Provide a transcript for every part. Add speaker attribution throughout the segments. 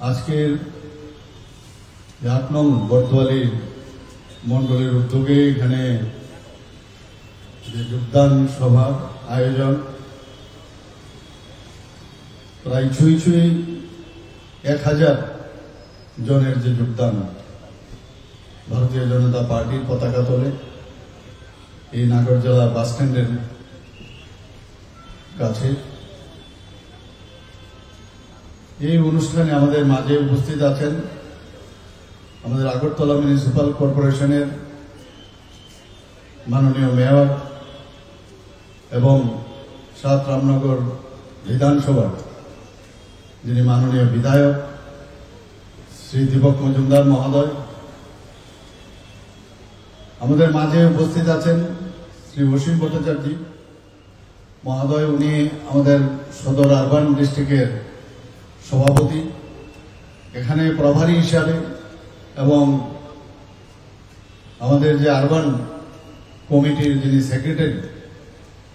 Speaker 1: আজকের ৮ নং বর্দোয়ালি মণ্ডলের উদ্যোগে এখানে যে যোগদান সভার আয়োজন, প্রায় ছুঁই ১,০০০ জনের যে যোগদান ভারতীয় জনতা পার্টির পতাকা তোলে এই নাগরজোলা বাস স্ট্যান্ডের কাছে। এই অনুষ্ঠানে আমাদের মাঝে উপস্থিত আছেন আমাদের আগরতলা মিউনিসিপাল কর্পোরেশনের মাননীয় মেয়র এবং ৭ রামনগর বিধানসভার যিনি মাননীয় বিধায়ক শ্রী দীপক মজুমদার মহোদয়। আমাদের মাঝে উপস্থিত আছেন শ্রী অসীম ভট্টাচার্য মহোদয়, উনি আমাদের সদর আরবান ডিস্ট্রিক্টের সভাপতি, এখানে প্রভারী হিসাবে, এবং আমাদের যে আরবান কমিটির যিনি সেক্রেটারি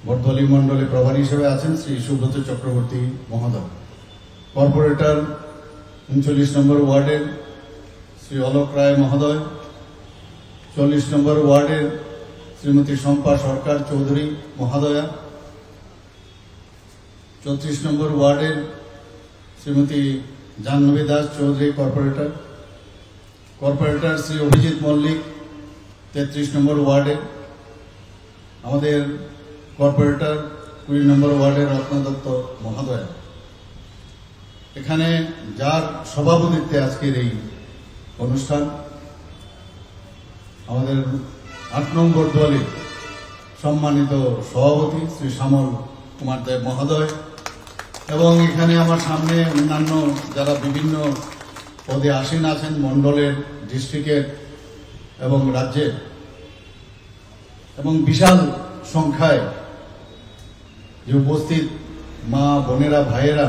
Speaker 1: বর্দোয়ালি মণ্ডলে প্রভারী হিসেবে আছেন শ্রী সুব্রত চক্রবর্তী মহোদয়, কর্পোরেটর ৩৯ নম্বর ওয়ার্ডের শ্রী অলোক রায় মহোদয়, ৪০ নম্বর ওয়ার্ডের শ্রীমতী শম্পা সরকার চৌধুরী মহোদয়া, ৩৪ নম্বর ওয়ার্ডের শ্রীমতী জাহ্নবী দাস চৌধুরী কর্পোরেটর শ্রী অভিজিৎ মল্লিক ৩৩ নম্বর ওয়ার্ডের, আমাদের কর্পোরেটর ২০ নম্বর ওয়ার্ডের রত্না দত্ত মহোদয়া। এখানে যার সভাপতিত্বে আজকের এই অনুষ্ঠান আমাদের ৮ নং বর্দোয়ালির সম্মানিত সভাপতি শ্রী শ্যামল কুমার দেব মহোদয়, এবং এখানে আমার সামনে অন্যান্য যারা বিভিন্ন পদে আসীন আছেন মণ্ডলের, ডিস্ট্রিক্টের এবং রাজ্যের, এবং বিশাল সংখ্যায় যে উপস্থিত মা বোনেরা, ভাইয়েরা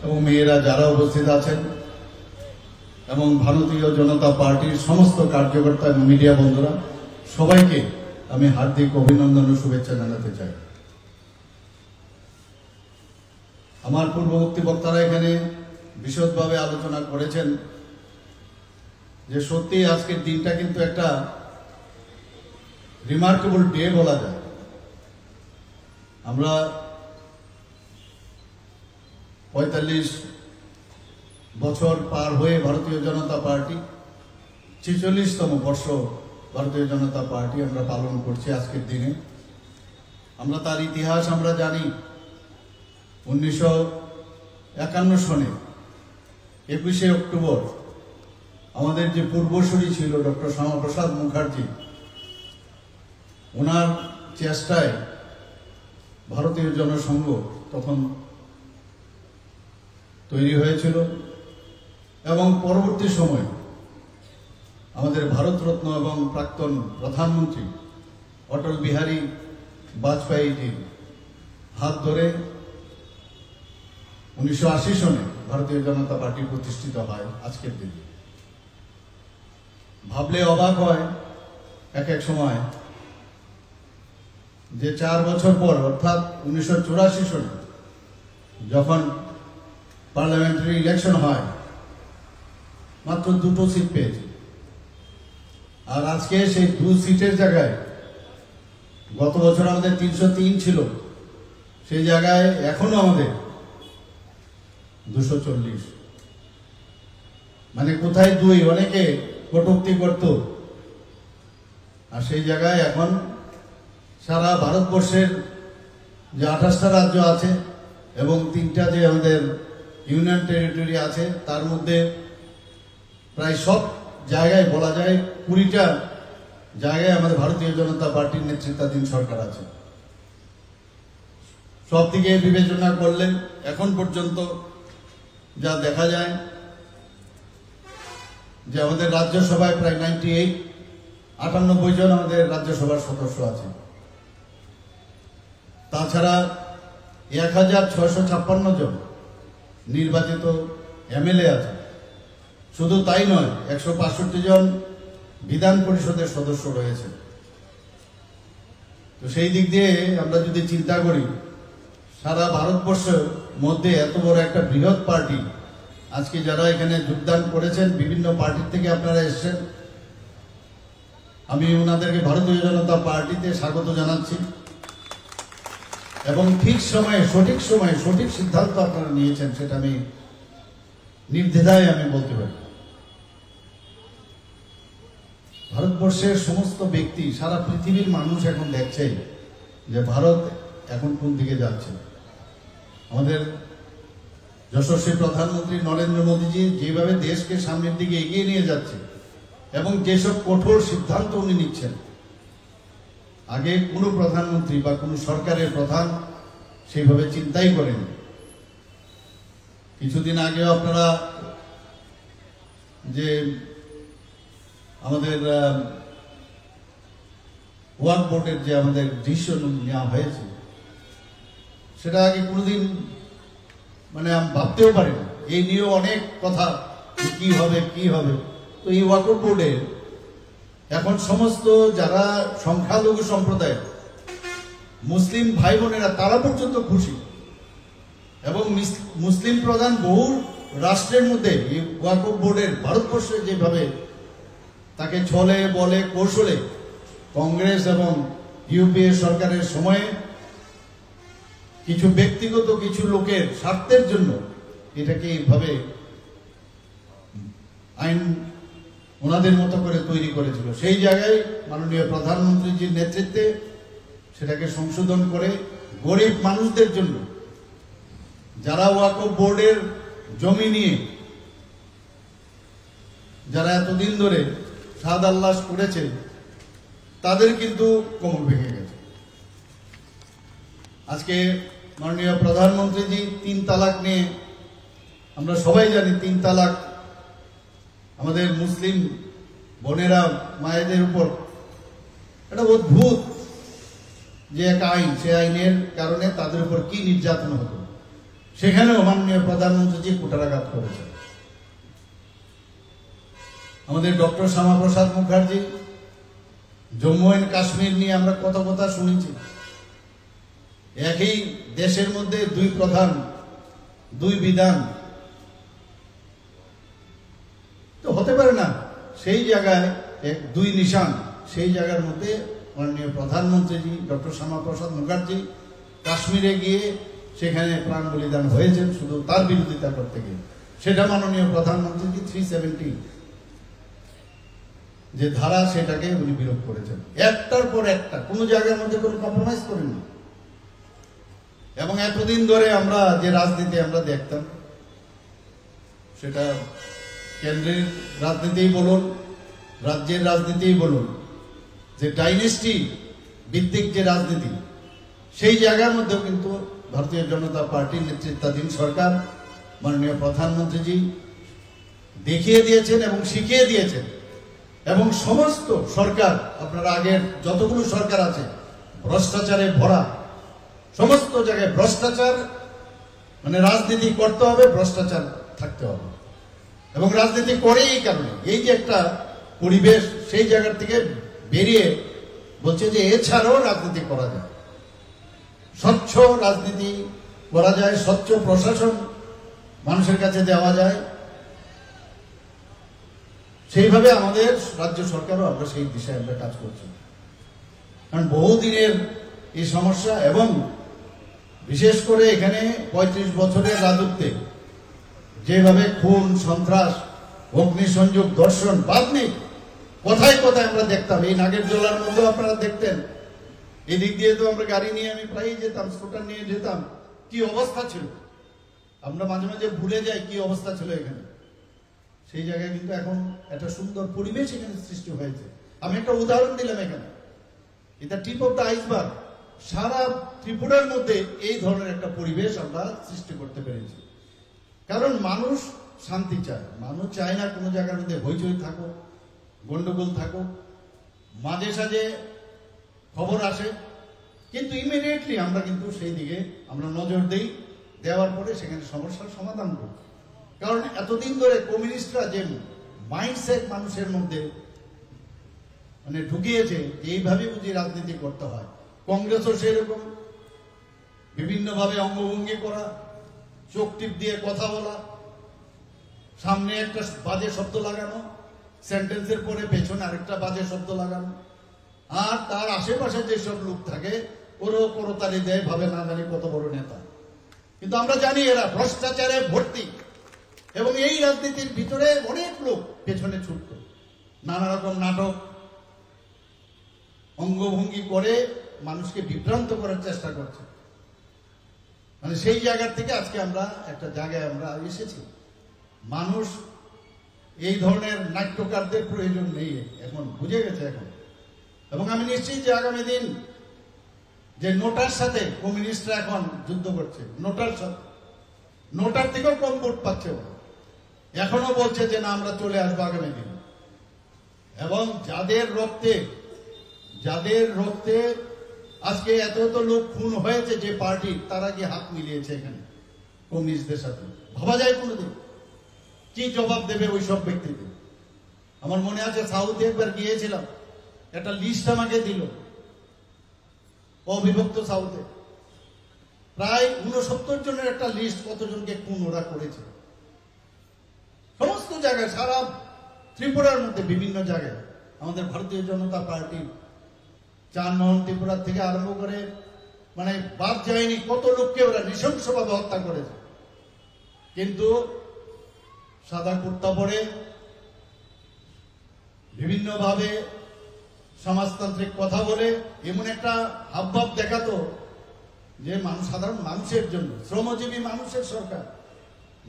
Speaker 1: এবং মেয়েরা যারা উপস্থিত আছেন, এবং ভারতীয় জনতা পার্টির সমস্ত কার্যকর্তা এবং মিডিয়া বন্ধুরা, সবাইকে আমি হার্দিক অভিনন্দন ও শুভেচ্ছা জানাতে চাই। আমার পূর্ববর্তী বক্তারা এখানে বিশদভাবে আলোচনা করেছেন যে সত্যি আজকের দিনটা কিন্তু একটা রিমার্কেবল ডে বলা যায়। আমরা ৪৫ বছর পার হয়ে ভারতীয় জনতা পার্টি ৪৬তম বর্ষ ভারতীয় জনতা পার্টি আমরা পালন করছি আজকের দিনে। আমরা তার ইতিহাস আমরা জানি। ১৯৫১ সনে ২১শে অক্টোবর আমাদের যে পূর্বসূরি ছিল ডক্টর শ্যামাপ্রসাদ মুখার্জি, ওনার চেষ্টায় ভারতীয় জনসংঘ তখন তৈরি হয়েছিল, এবং পরবর্তী সময় আমাদের ভারতরত্ন এবং প্রাক্তন প্রধানমন্ত্রী অটল বিহারী বাজপেয়ীজির হাত ধরে ১৯৮০ সনে ভারতীয় জনতা পার্টি প্রতিষ্ঠিত হয়। আজকের দিনে ভাবলে অবাক হয় এক সময় যে ৪ বছর পর, অর্থাৎ ১৯৮৪ সনে যখন পার্লামেন্টারি ইলেকশন হয়, মাত্র ২টো সিট পেয়েছে। আর আজকে সেই ২ সিটের জায়গায় গত বছর আমাদের ৩০৩ ছিল, সেই জায়গায় এখনো আমাদের ২৪০। মানে কোথায় ২? অনেকে কটূক্তি করত, আর সেই জায়গায় এখন সারা ভারতবর্ষের যে ২৮টা রাজ্য আছে এবং ৩টা যে আমাদের ইউনিয়ন টেরিটরি আছে, তার মধ্যে প্রায় সব জায়গায় বলা যায় ২০টা জায়গায় আমাদের ভারতীয় জনতা পার্টির নেতৃত্বাধীন সরকার আছে। সব দিকে বিবেচনা করলে এখন পর্যন্ত যা দেখা যায় যে আমাদের রাজ্যসভায় প্রায় 98 জন আমাদের রাজ্যসভার সদস্য আছে। তাছাড়া ১,৬৫৬ জন নির্বাচিত এমএলএ আছে। শুধু তাই নয়, ১৬৫ জন বিধান পরিষদের সদস্য রয়েছে। তো সেই দিক দিয়ে আমরা যদি চিন্তা করি, সারা ভারতবর্ষের মধ্যে এত বড় একটা বৃহৎ পার্টি আজকে যারা এখানে যোগদান করেছেন, বিভিন্ন পার্টি থেকে আপনারা এসেছেন, আমি ওনাদেরকে ভারতীয় জনতা পার্টিতে স্বাগত জানাচ্ছি। এবং ঠিক সময়ে সঠিক সিদ্ধান্ত আপনারা নিয়েছেন, সেটা আমি নির্দ্বিধায় আমি বলতে পারি। ভারতবর্ষের সমস্ত ব্যক্তি, সারা পৃথিবীর মানুষ এখন দেখছে যে ভারত এখন কোন দিকে যাচ্ছে। আমাদের যশস্বী প্রধানমন্ত্রী নরেন্দ্র মোদীজি যেভাবে দেশকে সামনের দিকে এগিয়ে নিয়ে যাচ্ছে এবং যেসব কঠোর সিদ্ধান্ত উনি নিচ্ছেন, আগে কোনো প্রধানমন্ত্রী বা কোনো সরকারের প্রধান সেইভাবে চিন্তাই করেন। কিছুদিন আগেও আপনারা যে আমাদের ওয়ার্ক বোর্ডের যে আমাদের ডিসিশন নেওয়া হয়েছে, সেটা আগে কোনোদিন মানে আমি ভাবতেও পারি না। এই নিয়েও অনেক কথা, কি হবে। তো এই ওয়ার্ক বোর্ডের এখন সমস্ত যারা সংখ্যালঘু সম্প্রদায়, মুসলিম ভাই বোনেরা, তারা পর্যন্ত খুশি। এবং মুসলিম প্রধান বহু রাষ্ট্রের মধ্যে এই ওয়াকফ বোর্ডের, ভারতবর্ষে যেভাবে তাকে ছলে বলে কৌশলে কংগ্রেস এবং ইউপিএ সরকারের সময়ে কিছু ব্যক্তিগত কিছু লোকের স্বার্থের জন্য এটাকে এইভাবে আইন ওনাদের মতো করে তৈরি করেছিল, সেই জায়গায় মাননীয় প্রধানমন্ত্রীজির নেতৃত্বে সেটাকে সংশোধন করে গরিব মানুষদের জন্য, যারা ওয়াকফ বোর্ডের জমি নিয়ে যারা এতদিন ধরে সাদ আল্লাস করেছে, তাদের কিন্তু কোমর ভেঙে গেছে। আজকে মাননীয় প্রধানমন্ত্রীজি 3 তালাক নিয়ে, আমরা সবাই জানি 3 তালাক আমাদের মুসলিম বোনেরা মায়েদের উপর একটা অদ্ভুত যে এক আইন, সে আইনের কারণে তাদের উপর কি নির্যাতন হতো, সেখানেও মাননীয় প্রধানমন্ত্রীজি কুঠারাঘাত করেছেন। আমাদের ডক্টর শ্যামাপ্রসাদ মুখার্জি, জম্মু এন্ড কাশ্মীর নিয়ে আমরা কত কথা শুনেছি। একই দেশের মধ্যে 2 প্রধান, 2 বিধান, তো হতে পারে না। সেই জায়গায় 2 নিশান, সেই জায়গার মধ্যে মাননীয় প্রধানমন্ত্রীজি ডক্টর শ্যামাপ্রসাদ মুখার্জি কাশ্মীরে গিয়ে সেখানে প্রাণ বলিদান হয়েছেন শুধু তার বিরোধিতা করতে গিয়ে। সেটা মাননীয় প্রধানমন্ত্রীজি 370 যে ধারা, সেটাকে উনি বিরোধ করেছেন। একটার পর একটা, কোনো জায়গার মধ্যে কোনো কম্প্রোমাইজ করেননি। এবং এতদিন ধরে আমরা যে রাজনীতি আমরা দেখতাম, সেটা কেন্দ্রের রাজনীতিই বলুন, রাজ্যের রাজনীতিই বলুন, যে ডাইনেস্টি ভিত্তিক যে রাজনীতি, সেই জায়গার মধ্যেও কিন্তু ভারতীয় জনতা পার্টির নেতৃত্বাধীন সরকার, মাননীয় প্রধানমন্ত্রীজি দেখিয়ে দিয়েছেন এবং শিখিয়ে দিয়েছেন। এবং সমস্ত সরকার, আপনারা আগের যতগুলো সরকার আছে, ভ্রষ্টাচারে ভরা, সমস্ত জায়গায় ভ্রষ্টাচার, মানে রাজনীতি করতে হবে, ভ্রষ্টাচার থাকতে হবে। এবং রাজনীতি করে এই কারণে, এই যে একটা পরিবেশ, সেই জায়গা থেকে বেরিয়ে বলছে যে এছাড়াও রাজনীতি করা যায়, স্বচ্ছ রাজনীতি করা যায়, স্বচ্ছ প্রশাসন মানুষের কাছে দেওয়া যায়। সেইভাবে আমাদের রাজ্য সরকারও আমরা সেই দিশায় আমরা কাজ করছি। কারণ বহুদিনের এই সমস্যা, এবং বিশেষ করে এখানে 35 বছরের রাজত্বে যেভাবে খুন, সন্ত্রাস, অগ্নিসংযোগ, ধর্ষণ বাদ নেই, কোথায় কোথায় আমরা দেখতাম। এই নাগের জলার মধ্যেও আপনারা দেখতেন, এদিক দিয়ে তো আমরা গাড়ি নিয়ে আমি প্রায়ই যেতাম, স্কুটার নিয়ে যেতাম, কি অবস্থা ছিল আমরা মাঝে মাঝে ভুলে যাই কি অবস্থা ছিল এখানে। সেই জায়গায় কিন্তু এখন একটা সুন্দর পরিবেশ এখানে সৃষ্টি হয়েছে। আমি একটা উদাহরণ দিলাম, এখানে এটা টিপ অফ দ্য আইসবার্গ। সারা ত্রিপুরার মধ্যে এই ধরনের একটা পরিবেশ আমরা সৃষ্টি করতে পেরেছি। কারণ মানুষ শান্তি চায়, মানুষ চায় না কোনো জায়গার মধ্যে হইচই থাকুক, গন্ডগোল থাকুক, মাঝে সাঝে খবর আসে, কিন্তু ইমিডিয়েটলি আমরা কিন্তু সেই দিকে আমরা নজর দেই, দেওয়ার পরে সেখানে সমস্যার সমাধান করি। কারণ এতদিন ধরে কমিউনিস্টরা যে মাইন্ডসেট মানুষের মধ্যে মানে ঢুকিয়েছে, এইভাবে বুঝি রাজনীতি করতে হয়। কংগ্রেসও সেরকম, বিভিন্নভাবে অঙ্গভঙ্গি করা, চোখ টিপ দিয়ে কথা বলা, সামনে একটা বাজে শব্দ লাগানো, সেন্টেন্সের পরে পেছনে আরেকটা বাজে শব্দ লাগানো, আর তার আশেপাশে যেসব লোক থাকে ওরও করতালি দেয়, ভাবে না জানি কত বড় নেতা। কিন্তু আমরা জানি এরা ভ্রষ্টাচারে ভর্তি, এবং এই রাজনীতির ভিতরে অনেক লোক পেছনে ছুটত, নানা রকম নাটক অঙ্গভঙ্গি করে মানুষকে বিভ্রান্ত করার চেষ্টা করছে। মানে সেই জায়গা থেকে আজকে আমরা একটা জায়গায় আমরা এসেছি। মানুষ এই ধরনের নাট্যকারদের প্রয়োজন নেই, এখন বুঝে গেছে এখন। এবং আমি নিশ্চিত যে আগামী দিন যে নোটার সাথে কমিউনিস্টরা এখন যুদ্ধ করছে, নোটার সাথে, নোটার থেকেও কম ভোট পাচ্ছে ওরা, এখনো বলছে যে না আমরা চলে আসবো আগামী দিন। এবং যাদের রক্তে আজকে এত এত লোক খুন হয়েছে যে পার্টি, তারা কি হাত মিলিয়েছে এখানে কমিউনিস্টদের সাথে? ভাবা যায় কোনোদিন? কি জবাব দেবে ওই সব ব্যক্তিদের? আমার মনে আছে সাউথে একবার গিয়েছিলাম, একটা লিস্ট আমাকে দিল, অবিভক্ত সাউথে প্রায় 69 জনের একটা লিস্ট, কতজনকে খুন ওরা করেছে সমস্ত জায়গায়, সারা ত্রিপুরার মধ্যে বিভিন্ন জায়গায়। আমাদের ভারতীয় জনতা পার্টি চানমোহন ত্রিপুরা থেকে আরম্ভ করে মানে বাদ যায়নি, কত লোককে ওরা নৃশংসভাবে হত্যা করেছে। কিন্তু সাদা কুর্তা পরে বিভিন্নভাবে সমাজতান্ত্রিক কথা বলে এমন একটা হাবভাব দেখাতো যে সাধারণ মানুষের জন্য, শ্রমজীবী মানুষের সরকার,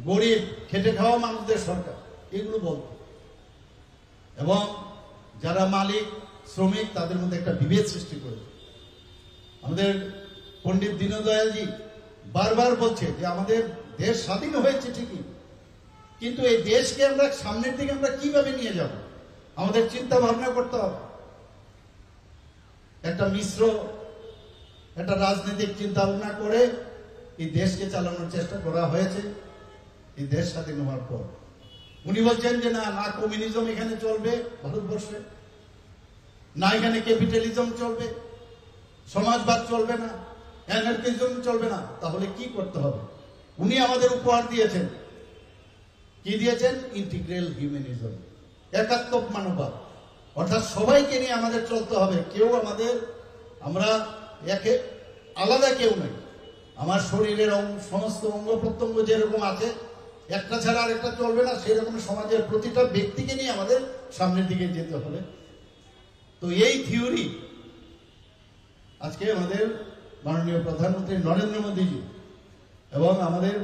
Speaker 1: গরিব খেটে খাওয়া মানুষদের সরকার, এগুলো বলত। এবং যারা মালিক শ্রমিক তাদের মধ্যে একটা বিভেদ সৃষ্টি করেছে। আমাদের পণ্ডিত দীনদয়ালজি বারবার বলছে যে আমাদের দেশ স্বাধীন হয়েছে ঠিকই, কিন্তু এই দেশকে আমরা সামনের দিকে আমরা কিভাবে নিয়ে যাব, আমাদের চিন্তা ভাবনা করতে হবে। একটা মিশ্র একটা রাজনৈতিক চিন্তা ভাবনা করে এই দেশকে চালানোর চেষ্টা করা হয়েছে এই দেশ স্বাধীন হওয়ার পর। উনি বলছেন যে না কমিউনিজম এখানে চলবে ভারতবর্ষে, না এখানে ক্যাপিটালিজম চলবে, সমাজবাদ চলবে না, অ্যানার্কিজম চলবে না। তাহলে কি করতে হবে? উনি আমাদের উপহার দিয়েছেন, কি দিয়েছেন? ইন্টিগ্রাল হিউম্যানিজম, একাত্মক মানববাদ। অর্থাৎ সবাইকে নিয়ে আমাদের চলতে হবে, কেউ আমরা একে আলাদা কেউ নাই। আমার শরীরের সমস্ত অঙ্গ প্রত্যঙ্গ যেরকম আছে, একটা ছাড়া আরেকটা চলবে না, সেরকম সমাজের প্রতিটা ব্যক্তিকে নিয়ে আমাদের সামনের দিকে যেতে হবে। তো এই থিওরি আজকে আমাদের মাননীয় প্রধানমন্ত্রী নরেন্দ্র মোদীজি এবং আমাদের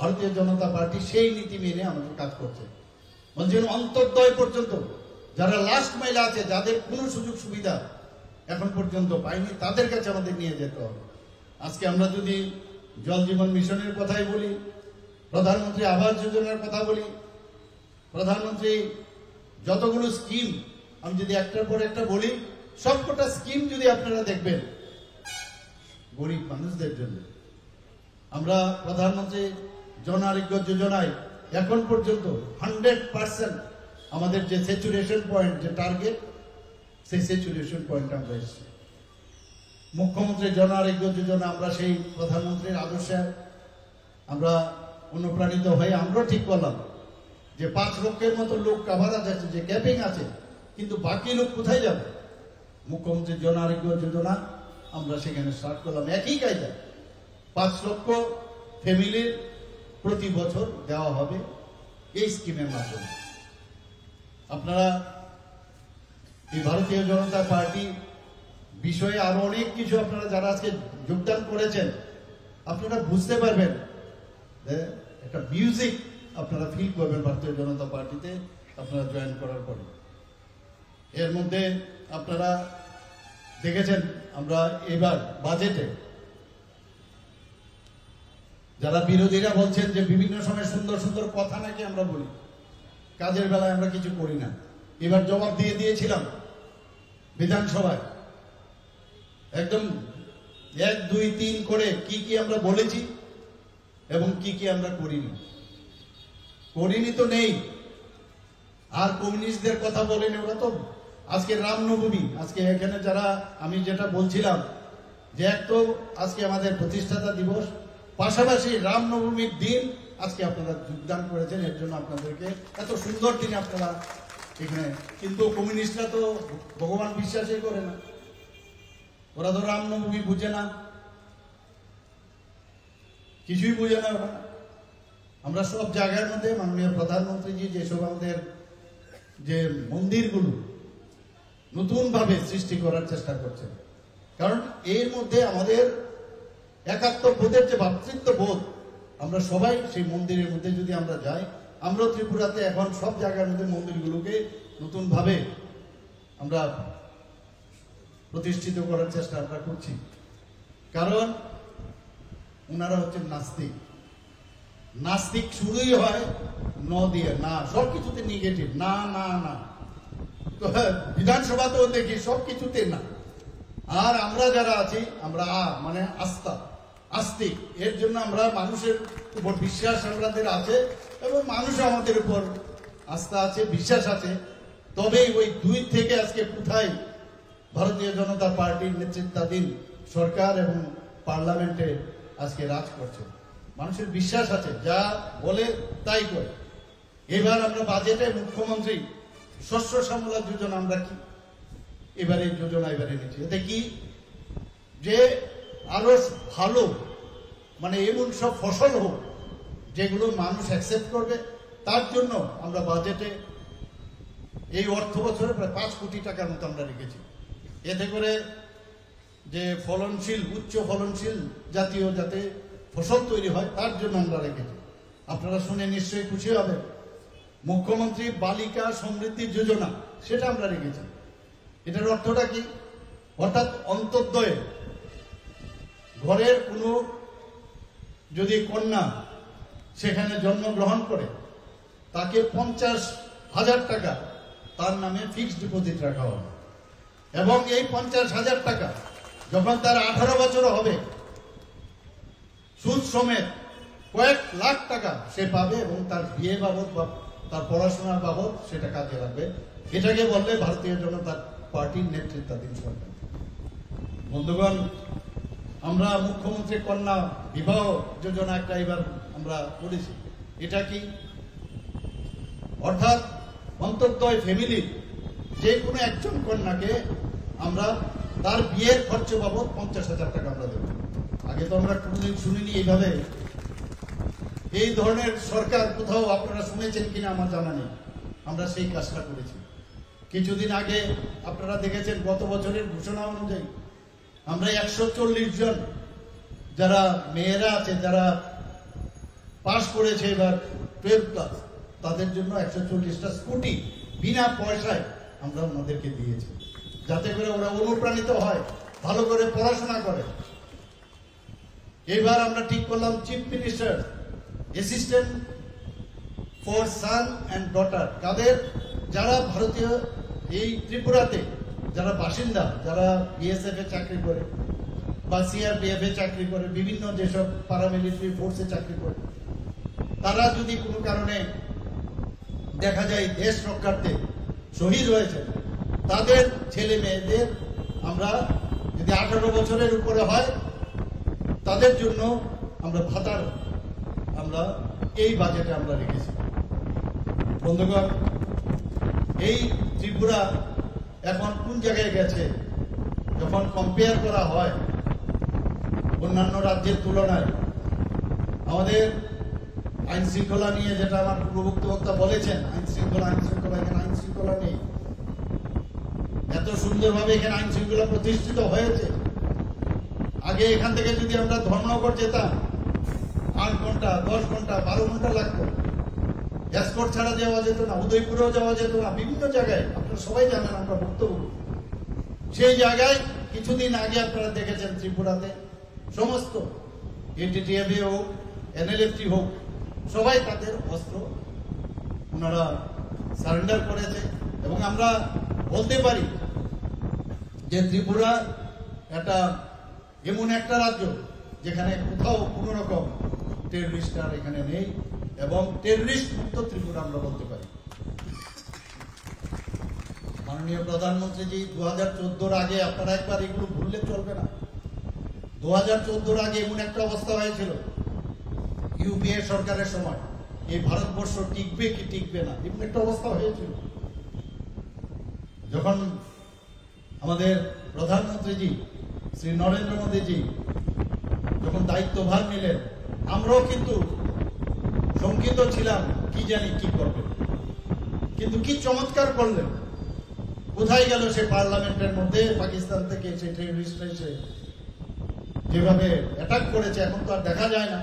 Speaker 1: ভারতীয় জনতা পার্টি সেই নীতি মেনে আমাদের কাজ করছে। বলছেন অন্তর্দয় পর্যন্ত যারা লাস্ট মাইলে আছে, যাদের কোনো সুযোগ সুবিধা এখন পর্যন্ত পায়নি, তাদের কাছে আমাদের নিয়ে যেতে হবে। আজকে আমরা যদি জল জীবন মিশনের কথাই বলি, প্রধানমন্ত্রী আবাস যোজনার কথা বলি, প্রধানমন্ত্রী যতগুলো স্কিম, আমি যদি একটার পর একটা বলি, সবকটা স্কিম যদি আপনারা দেখবেন গরিব মানুষদের জন্য। আমরা প্রধানমন্ত্রী জন আরোগ্য যোজনায় এখন পর্যন্ত 100% আমাদের যে স্যাচুরেশন পয়েন্ট, যে টার্গেট, সেই স্যাচুরেশন পয়েন্ট আমরা এসেছি। মুখ্যমন্ত্রী জন আরোগ্য যোজনা আমরা সেই প্রধানমন্ত্রীর আদর্শে আমরা অনুপ্রাণিত হয়ে আমরা ঠিক করলাম যে 5 লক্ষের মতো লোক কাভারেজ আছে, যে ক্যাপিং আছে, কিন্তু বাকি লোক কোথায় যাবে? মুখ্যমন্ত্রী জন আরোগ্য যোজনা আমরা সেখানে স্টার্ট করলাম। একই কায়দা 5 লক্ষ ফ্যামিলির প্রতি বছর দেওয়া হবে এই স্কিমের মাধ্যমে। আপনারা এই ভারতীয় জনতা পার্টি বিষয়ে আরো অনেক কিছু আপনারা যারা আজকে যোগদান করেছেন, আপনারা বুঝতে পারবেন, একটা মিউজিক আপনারা ফিল করবেন ভারতীয় জনতা পার্টিতে আপনারা জয়েন করার পরে। এর মধ্যে আপনারা দেখেছেন আমরা এবার বাজেটে যারা বিরোধীরা বলছেন যে বিভিন্ন সময় সুন্দর সুন্দর কথা নাকি আমরা বলি, কাজের বেলায় আমরা কিছু করি না। এবার জবাব দিয়ে দিয়েছিলাম বিধানসভায়, একদম 1, 2, 3 করে কি কি আমরা বলেছি এবং কি কি আমরা করিনি তো নেই। আর কমিউনিস্টদের কথা বলেনি, ওরা তো আজকে রামনবমী, আজকে এখানে যারা আমি যেটা বলছিলাম যে এক তো আজকে আমাদের প্রতিষ্ঠাতা দিবস, পাশাপাশি রামনবমীর দিন আজকে আপনারা যোগদান করেছেন, এর জন্য আপনাদেরকে এত সুন্দর দিনে আপনারা এখানে। কিন্তু কমিউনিস্টরা তো ভগবান বিশ্বাসই করে না, ওরা তো রামনবমী বুঝে না, কিছুই বুঝে না ওরা। আমরা সব জায়গার মধ্যে মাননীয় প্রধানমন্ত্রীজি যেসব আমাদের যে মন্দিরগুলো নতুন ভাবে সৃষ্টি করার চেষ্টা করছেন, কারণ এর মধ্যে আমাদের একাত্মবোধের যে ভ্রাতৃত্ব বোধ, আমরা সবাই সেই মন্দিরের মধ্যে যদি আমরা যাই, আমরা ত্রিপুরাতে এখন সব জায়গার মধ্যে মন্দিরগুলোকে নতুন ভাবে আমরা প্রতিষ্ঠিত করার চেষ্টা আমরা করছি। কারণ ওনারা হচ্ছেন নাস্তিক। নাস্তিক শুরুই হয় ন দিয়ে, না, সবকিছুতে নেগেটিভ, না না না। তো বিধানসভাতেও দেখি সবকিছুতে না। আর আমরা যারা আছি, আমরা মানে আস্থা, আস্তিক। এর জন্য আমরা মানুষের উপর বিশ্বাস আমাদের আছে এবং মানুষ আমাদের উপর আস্থা আছে, বিশ্বাস আছে। তবেই ওই 2 থেকে আজকে কোথায় ভারতীয় জনতা পার্টির নেতৃত্বাধীন সরকার এবং পার্লামেন্টে আজকে রাজ করছে। মানুষের বিশ্বাস আছে, যা বলে তাই করে। এবার আমরা বাজেটে মুখ্যমন্ত্রী শস্য শ্যামলা যোজনা আমরা কি এবারে যোজনা এবারে নিচ্ছি, এতে কি যে আরো ভালো মানে এমন সব ফসল হোক যেগুলো মানুষ অ্যাকসেপ্ট করবে, তার জন্য আমরা বাজেটে এই অর্থ বছরে প্রায় 5 কোটি টাকার মতো আমরা রেখেছি। এতে করে যে ফলনশীল, উচ্চ ফলনশীল জাতীয় যাতে ফসল তৈরি হয় তার জন্য আমরা রেখেছি। আপনারা শুনে নিশ্চয়ই খুশি হবেন। মুখ্যমন্ত্রী বালিকা সমৃদ্ধি যোজনা, সেটা আমরা রেখেছি। এটার অর্থটা কি? অর্থাৎ অন্তর্দয়ে ঘরের কোনো যদি কন্যা সেখানে জন্মগ্রহণ করে, তাকে 50,000 টাকা তার নামে ফিক্সড ডিপোজিট রাখা হবে এবং এই 50,000 টাকা যখন তার 18 বছর হবে, সুদ সমেত কয়েক লাখ টাকা সে পাবে এবং তার বিয়ে বাবদ বা তার পড়াশোনার বাবদ সেটা কাজে লাগবে। এটাকে বললে ভারতীয় জনতা পার্টির নেতৃত্বাধীন সরকার। বন্ধুগণ, আমরা মুখ্যমন্ত্রী কন্যা বিবাহ যোজনা একটা এবার আমরা করেছি। এটা কি? অর্থাৎ অন্তর্দয় ফ্যামিলির যে কোনো একজন কন্যাকে আমরা তার বিয়ের খরচ বাবদ 50,000 টাকা আমরা দেব। আগে তো আমরা কোনোদিন শুনিনি এইভাবে। এই ধরনের সরকার কোথাও আপনারা শুনেছেন কিনা আমার জানা নেই। আমরা সেই কাজটা করেছি। কিছুদিন আগে আপনারা দেখেছেন গত বছরের ঘোষণা অনুযায়ী আমরা 140 জন যারা মেয়েরা আছে, যারা পাশ করেছে এবার 12 ক্লাস, তাদের জন্য 140টা স্কুটি বিনা পয়সায় আমরা ওনাদেরকে দিয়েছি, যাতে করে ওরা অনুপ্রাণিত হয়, ভালো করে পড়াশোনা করে। এবার আমরা ঠিক করলাম chief minister assistant for sun and daughter, তাদের যারা ভারতীয় এই ত্রিপুরাতে যারা বাসিন্দা, যারা বিএসএফ এ চাকরি করে বা সিআরপিএফ এ চাকরি করে, বিভিন্ন যেসব প্যারামিলিটারি ফোর্সে চাকরি করে, তারা যদি কোনো কারণে দেখা যায় দেশ রক্ষার্থে শহীদ হয়েছে, তাদের ছেলে মেয়েদের আমরা যদি 18 বছরের উপরে হয় তাদের জন্য আমরা ভাতার আমরা এই বাজেটে আমরা রেখেছি। বন্ধুগণ, এই ত্রিপুরা এখন কোন জায়গায় গেছে যখন কম্পেয়ার করা হয় অন্যান্য রাজ্যের তুলনায়? আমাদের আইন শৃঙ্খলা নিয়ে যেটা আমার পূর্ববর্তী বক্তা বলেছেন, আইন শৃঙ্খলা এখানে আইন শৃঙ্খলা নেই। এত সুন্দরভাবে এখানে আইন শৃঙ্খলা প্রতিষ্ঠিত হয়েছে। আগে এখান থেকে যদি আমরা ধর্মনগর যেতাম 8 ঘন্টা, 10 ঘন্টা, 12 ঘন্টা লাগতো। এসকর্ট ছাড়া যাওয়া যেত না, উদয়পুরেও যাওয়া যেত না, বিভিন্ন জায়গায় আপনারা সবাই জানেন আমরা বক্তব্য। সেই জায়গায় কিছুদিন আগে আপনারা দেখেছেন ত্রিপুরাতে সমস্ত এনটিটিএফ হোক, এনএলএফটি হোক, সবাই তাদের অস্ত্র ওনারা সারেন্ডার করেছে। এবং আমরা বলতে পারি যে ত্রিপুরা এমন একটা রাজ্য যেখানে কোথাও কোনো রকম টেররিস্ট আর এখানে নেই এবং টেররিস্ট মুক্ত ত্রিপুরা আমরা বলতে পারি। মাননীয় প্রধানমন্ত্রীজি 2014-র আগে, আপনারা একবার এগুলো ভুললে চলবে না, 2014-র আগে এমন একটা অবস্থা হয়েছিল ইউপিএ সরকারের সময় এই ভারতবর্ষ টিকবে কি টিকবে না এমন একটা অবস্থা হয়েছিল। যখন আমাদের প্রধানমন্ত্রীজি শ্রী নরেন্দ্র মোদীজি যখন দায়িত্বভার নিলেন, আমরাও কিন্তু শঙ্কিত ছিলাম, কি জানি কি করবে। কিন্তু কি চমৎকার করলেন। কোথায় গেল সে পার্লামেন্টের মধ্যে পাকিস্তান থেকে সে টেররিস্ট এসে যেভাবে অ্যাটাক করেছে, এখন তো আর দেখা যায় না।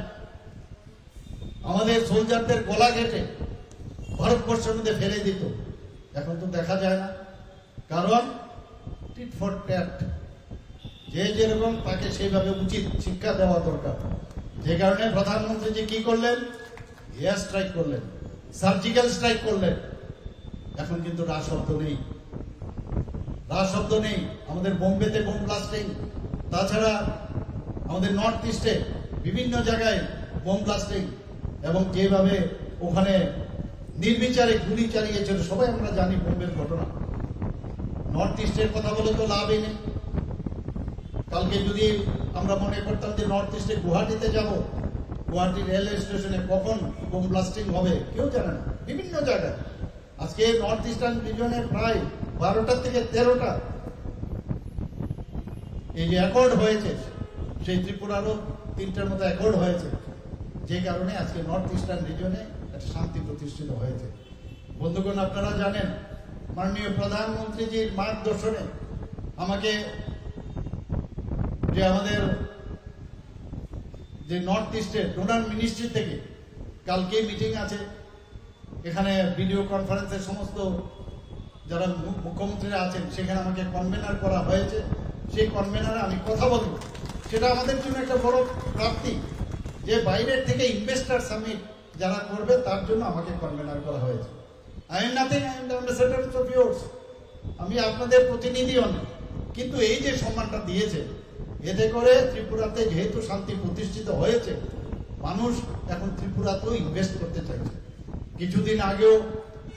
Speaker 1: আমাদের সোলজারদের গলা কেটে ভারতবর্ষের মধ্যে ফেলে দিত, এখন তো দেখা যায় না। কারণ টিট ফর ট্যাট, যে যেরকম তাকে সেইভাবে উচিত শিক্ষা দেওয়া দরকার। যে কারণে প্রধানমন্ত্রী কি করলেন, এয়ার স্ট্রাইক করলেন, সার্জিক্যাল স্ট্রাইক করলেন। এখন কিন্তু রা শব্দ নেই, রা শব্দ নেই। আমাদের বোম্বেতে বোম ব্লাস্টিং, তাছাড়া আমাদের নর্থ ইস্টে বিভিন্ন জায়গায় বোম ব্লাস্টিং, এবং যেভাবে ওখানে নির্বিচারে গুলি চালিয়েছিল সবাই আমরা জানি বোম্বের ঘটনা। নর্থ ইস্টের কথা বলে তো লাভই নেই। কালকে যদি আমরা মনে করতাম যে নর্থ ইস্টে গুয়াহাটিতে যাব, গুয়াহাটি রেল স্টেশনে কখন বোম ব্লাস্টিং হবে কেউ জানে না। বিভিন্ন জায়গায় আজকে নর্থ ইস্টার্ন রিজনে প্রায় 12টা থেকে 13টা এই যে অ্যাকর্ড হয়েছে, সেই ত্রিপুরারও 3টার মতো অ্যাকর্ড হয়েছে, যে কারণে আজকে নর্থ ইস্টার্ন রিজনে একটা শান্তি প্রতিষ্ঠিত হয়েছে। বন্ধুগণ, আপনারা জানেন মাননীয় প্রধানমন্ত্রীজির মার্গদর্শনে আমাকে যে আমাদের যে নর্থ ইস্টের ডোনার মিনিস্ট্রি থেকে কালকে মিটিং আছে, এখানে ভিডিও কনফারেন্সের সমস্ত যারা মুখ্যমন্ত্রীরা আছেন সেখানে আমাকে কনভেনার করা হয়েছে। সেই কনভেনারে আমি কথা বলব, সেটা আমাদের জন্য একটা বড় প্রাপ্তি যে বাইরের থেকে ইনভেস্টার সামিট যারা করবে তার জন্য আমাকে কনভেনার করা হয়েছে। I am nothing, I am the ambassador of yours. আমি আপনাদের প্রতিনিধিও না, কিন্তু এই যে সম্মানটা দিয়েছে এতে করে ত্রিপুরাতে যেহেতু শান্তি প্রতিষ্ঠিত হয়েছে, মানুষ এখন ত্রিপুরাতেও ইনভেস্ট করতে চাইছে। কিছুদিন আগেও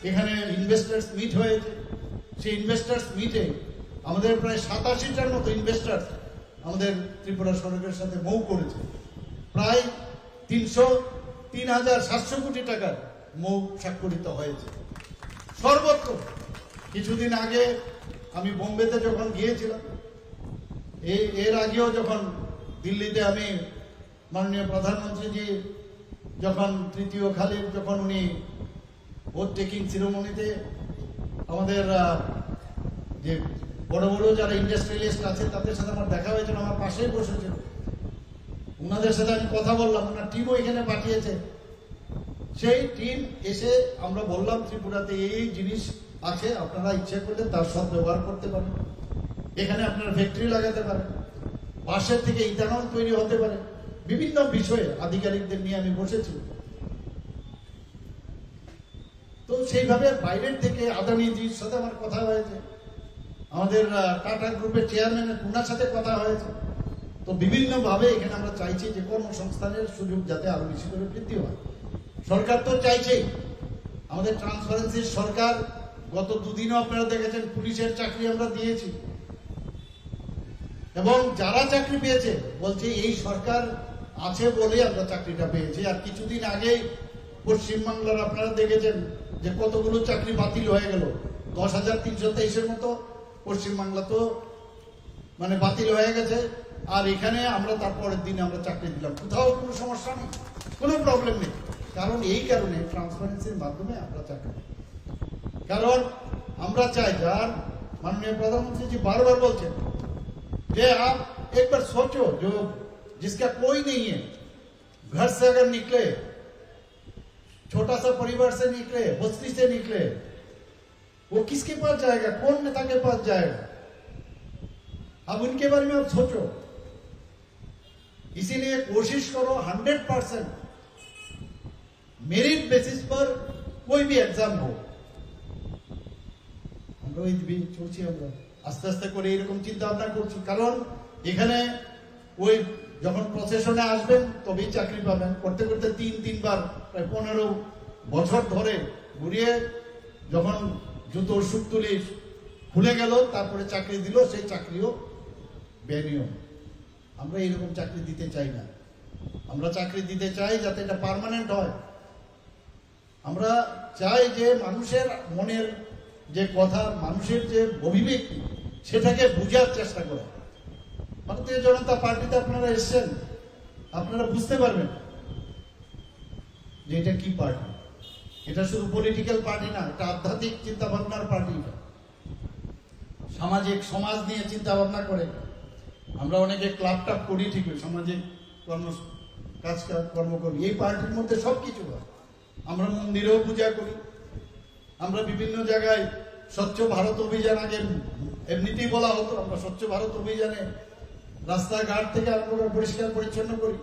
Speaker 1: এখানে ইনভেস্টার্স মিট হয়েছে, সেই ইনভেস্টার্স মিটে আমাদের প্রায় 87টার মতো ইনভেস্টার্স আমাদের ত্রিপুরা সরকারের সাথে মৌ করেছে। প্রায় 3,700 কোটি টাকার মৌ স্বাক্ষরিত হয়েছে সর্বত্র। কিছুদিন আগে আমি বোম্বেতে যখন গিয়েছিলাম, এর আগেও যখন দিল্লিতে আমি মাননীয় প্রধানমন্ত্রীজি যখন তৃতীয় খালির যখন উনি ভোট টেকিং সিরিমনিতে আমাদের যে বড় বড় যারা ইন্ডাস্ট্রিয়ালিস্ট আছে তাদের সাথে আমার দেখা হয়েছিল, আমার পাশেই বসেছিল। ওনাদের সাথে আমি কথা বললাম, ওনার টিমও এখানে পাঠিয়েছে। সেই টিম এসে আমরা বললাম ত্রিপুরাতে এই জিনিস আছে, আপনারা ইচ্ছা করলে তার সদ্ব্যবহার করতে পারেন। এখানে আপনারা ফ্যাক্টরি লাগাতে পারেন, বাঁশের থেকে ইথানল তৈরি হতে পারে। বিভিন্ন বিষয়ে আধিকারিকদের নিয়ে আমি বসেছি। তো সেইভাবে বাইরের থেকে আদানিজির সাথে আমার কথা হয়েছে, আমাদের টাটা গ্রুপের চেয়ারম্যানের ওনার সাথে কথা হয়েছে। তো বিভিন্নভাবে এখানে আমরা চাইছি যে কর্মসংস্থানের সুযোগ যাতে আরো বেশি করে বৃদ্ধি হয়। সরকার তো চাইছেই, আমাদের ট্রান্সপারেন্সির সরকার গত দুদিনও আপনারা দেখেছেন পুলিশের চাকরি আমরা দিয়েছি, এবং যারা চাকরি পেয়েছে বলছে এই সরকার আছে বলে আমরা চাকরিটা পেয়েছি। আর কিছুদিন আগেই পশ্চিমবাংলার আপনারা দেখেছেন যে কতগুলো চাকরি বাতিল হয়ে গেল, 10,323-এর মতো পশ্চিমবাংলা তো মানে বাতিল হয়ে গেছে। আর এখানে আমরা তারপরের দিনে আমরা চাকরি দিলাম, কোথাও কোনো সমস্যা নেই, কোনো প্রবলেম নেই। কারণ এই কারণে ট্রান্সপারেন্সির মাধ্যমে আমরা চাকরি, কারণ আমরা চাই, যার माननीय प्रधानमंत्री जी बार बार बोलते हैं कि आप एक बार सोचो, जो जिसका कोई नहीं है, घर से अगर निकले, छोटा सा परिवार से निकले, बस्ती से निकले, वो किसके पास जाएगा, कौन नेता के पास जाएगा? अब उनके बारे में आप सोचो। इसीलिए कोशिश करो 100% मेरिट बेसिस पर कोई भी एग्जाम हो। চলছি আমরা আস্তে আস্তে করে এরকম চিন্তা ভাবনা করছি, কারণ এখানে ওই যখন প্রসেশনে আসবেন তবেই চাকরি পাবেন। করতে করতে 3 বার প্রায় 15 বছর ধরে ঘুরিয়ে যখন জুতোর সুতলি খুলে গেল তারপরে চাকরি দিল, সেই চাকরিও বেনিয়ম। আমরা এরকম চাকরি দিতে চাই না। আমরা চাকরি দিতে চাই যাতে এটা পার্মানেন্ট হয়। আমরা চাই যে মানুষের মনের যে কথা, মানুষের যে অভিব্যক্তি, সেটাকে বোঝার চেষ্টা করা। ভারতীয় জনতা পার্টিতে আপনারা এসছেন, আপনারা বুঝতে পারবেন যে এটা কি পার্টি। এটা শুধু পলিটিক্যাল পার্টি না, এটা আধ্যাত্মিক চিন্তা ভাবনার পার্টি। সামাজিক সমাজ নিয়ে চিন্তা ভাবনা করে। আমরা অনেকে ক্লাব টাপ করি, ঠিকই সামাজিক কর্ম করি, এই পার্টির মধ্যে সবকিছু হয়। আমরা মন্দিরেও পূজা করি, আমরা বিভিন্ন জায়গায় স্বচ্ছ ভারত অভিযান, আগে এমনিতেই বলা হতো, আমরা স্বচ্ছ ভারত অভিযানে রাস্তাঘাট থেকে আমরা পরিষ্কার পরিচ্ছন্ন করি।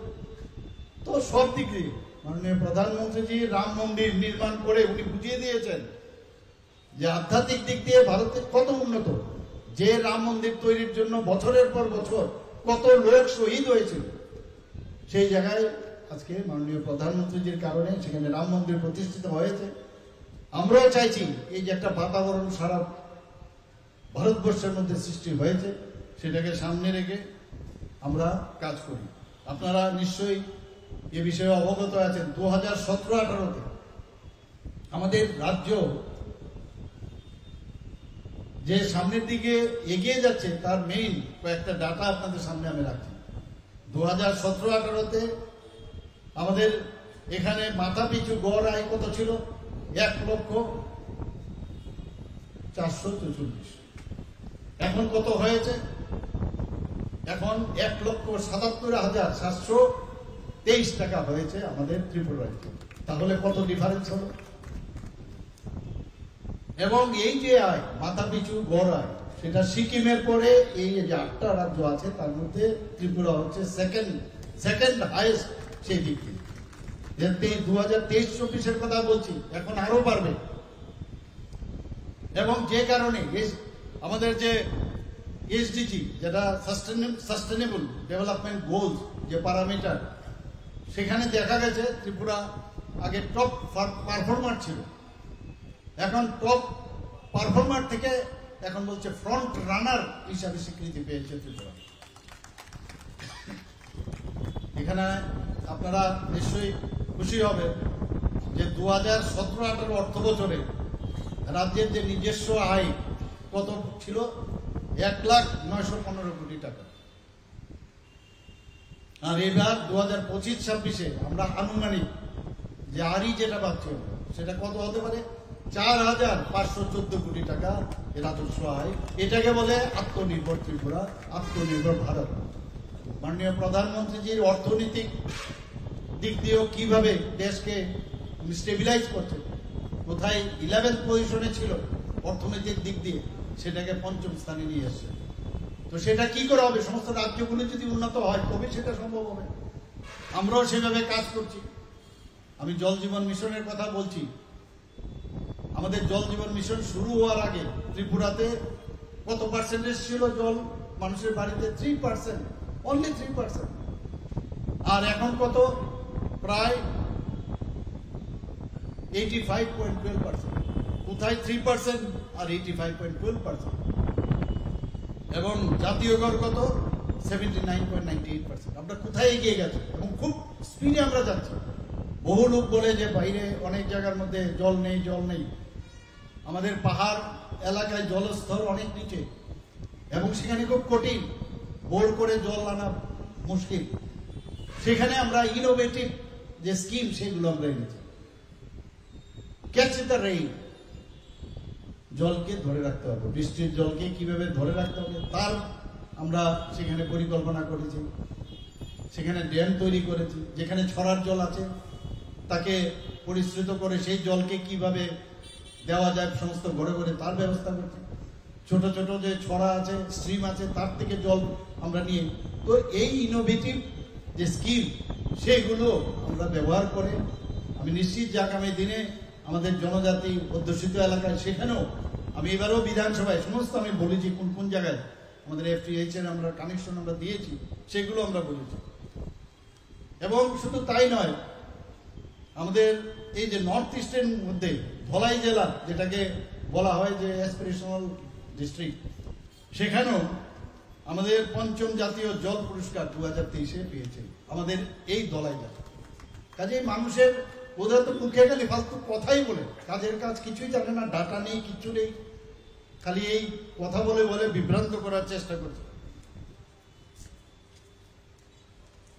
Speaker 1: তো সব দিক দিয়ে মাননীয় প্রধানমন্ত্রীজি রাম মন্দির নির্মাণ করে উনি বুঝিয়ে দিয়েছেন যে আধ্যাত্মিক দিক দিয়ে ভারতের কত উন্নত। যে রাম মন্দির তৈরির জন্য বছরের পর বছর কত লোক শহীদ হয়েছিল, সেই জায়গায় আজকে মাননীয় প্রধানমন্ত্রীজির কারণে সেখানে রাম মন্দির প্রতিষ্ঠিত হয়েছে। আমরাও চাইছি এই যে একটা বাতাবরণ সারা ভারতবর্ষের মধ্যে সৃষ্টি হয়েছে, সেটাকে সামনে রেখে আমরা কাজ করি। আপনারা নিশ্চয়ই এ বিষয়ে অবগত আছেন, 2017-18-তে আমাদের রাজ্য যে সামনের দিকে এগিয়ে যাচ্ছে তার মেইন কয়েকটা ডাটা আপনাদের সামনে আমি রাখছি। 2017-18-তে আমাদের এখানে মাথা পিছু গড় আয় কত ছিল? 1,444,000। এখন কত হয়েছে? এখন 1,77,723 টাকা হয়েছে আমাদের ত্রিপুরায়। তাহলে কত ডিফারেন্স হলো? এবং এই যে আয়, মাথা পিছু গড় আয়, সেটা সিকিমের পরে এই যে 8টা রাজ্য আছে তার মধ্যে ত্রিপুরা হচ্ছে সেকেন্ড হাইয়েস্ট সেই দিক থেকে। 2023-24-এর কথা বলছি, এখন আরো বাড়বে। এবং যে কারণে আমাদের যে এসডিজি, যেটা সাস্টেনেবল ডেভেলপমেন্ট গোলস যে প্যারামিটার, সেখানে দেখা গেছে ত্রিপুরা আগে টপ পারফর্মার ছিল, এখন টপ পারফর্মার থেকে এখন বলছে ফ্রন্ট রানার হিসাবে স্বীকৃতি পেয়েছে ত্রিপুরা। এখানে আপনারা নিশ্চয়ই খুশি হবে যে 2017-18 অর্থ বছরে রাজ্যের যে নিজস্ব আয় কত ছিল? 1,09,15 কোটি টাকা। আর এবার 2025-26-এ আমরা আনুমানিক যে আরই যেটা পাচ্ছি সেটা কত হতে পারে? 4,514 কোটি টাকা রাজস্ব আয়। এটাকে বলে আত্মনির্ভর ত্রিপুরা, আত্মনির্ভর ভারত। মাননীয় প্রধানমন্ত্রীজির অর্থনৈতিক দিক দিয়েও কিভাবে দেশকে স্টেবিলাইজ করছে, কোথায় 11th পজিশনে ছিল অর্থনৈতিক দিক দিয়ে, সেটাকে 5ম স্থানে নিয়ে এসছে। তো সেটা কি করে হবে? সমস্ত রাজ্যগুলো যদি উন্নত হয় তবে সেটা সম্ভব হবে। আমরাও সেভাবে কাজ করছি। আমি জল জীবন মিশনের কথা বলছি। আমাদের জল জীবন মিশন শুরু হওয়ার আগে ত্রিপুরাতে কত পার্সেন্টেজ ছিল জল মানুষের বাড়িতে? 3%, অনলি 3%। আর এখন কত? প্রায় 85.12%। কোথায় 3% আর 85.12%। এবং জাতীয় গড় কত? 79.98%। আমরা কোথায় এগিয়ে গেছি এবং খুব স্পিডে আমরা যাচ্ছি। বহু লোক বলে যে বাইরে অনেক জায়গার মধ্যে জল নেই, জল নেই। আমাদের পাহাড় এলাকায় জলস্তর অনেক নিচে এবং সেখানে খুব কঠিন, বোর করে জল আনা মুশকিল। সেখানে আমরা ইনোভেটিভ যে স্কিম সেগুলো আমরা এনেছি। ক্যাচ দ্য রেইন, জলকে ধরে রাখতে হবে, বৃষ্টির জলকে কিভাবে ধরে রাখতে হবে তার আমরা সেখানে পরিকল্পনা করেছি। সেখানে ড্যাম তৈরি করেছি, যেখানে ছড়ার জল আছে তাকে পরিশ্রুত করে সেই জলকে কিভাবে দেওয়া যায় সমস্ত ঘরে ঘরে তার ব্যবস্থা করছি। ছোট ছোট যে ছড়া আছে, স্ট্রিম আছে, তার থেকে জল আমরা নিয়ে, তো এই ইনোভেটিভ যে স্কিম সেগুলো আমরা ব্যবহার করে আমি নিশ্চিত যে আগামী দিনে আমাদের জনজাতি অধ্যুষিত এলাকায় সেখানেও আমি এবারও বিধানসভায় সমস্ত আমি বলেছি কোন কোন জায়গায় আমাদের FTH এর আমরা কানেকশন আমরা দিয়েছি, সেগুলো আমরা বলেছি। এবং শুধু তাই নয়, আমাদের এই যে নর্থ ইস্টের মধ্যে ধলাই জেলা যেটাকে বলা হয় যে অ্যাসপিরেশনাল ডিস্ট্রিক্ট, সেখানেও আমাদের ৫ম জাতীয় জল পুরস্কার 2023-এ পেয়েছে আমাদের এই দলাই জেলা। কাজে মানুষের ওদের তো মুখে খালি ফালতু কথাই বলে, কাজের কাজ কিছুই জানে না, ডাটা নেই, কিচ্ছু নেই, খালি এই কথা বলে বলে বিভ্রান্ত করার চেষ্টা করছে।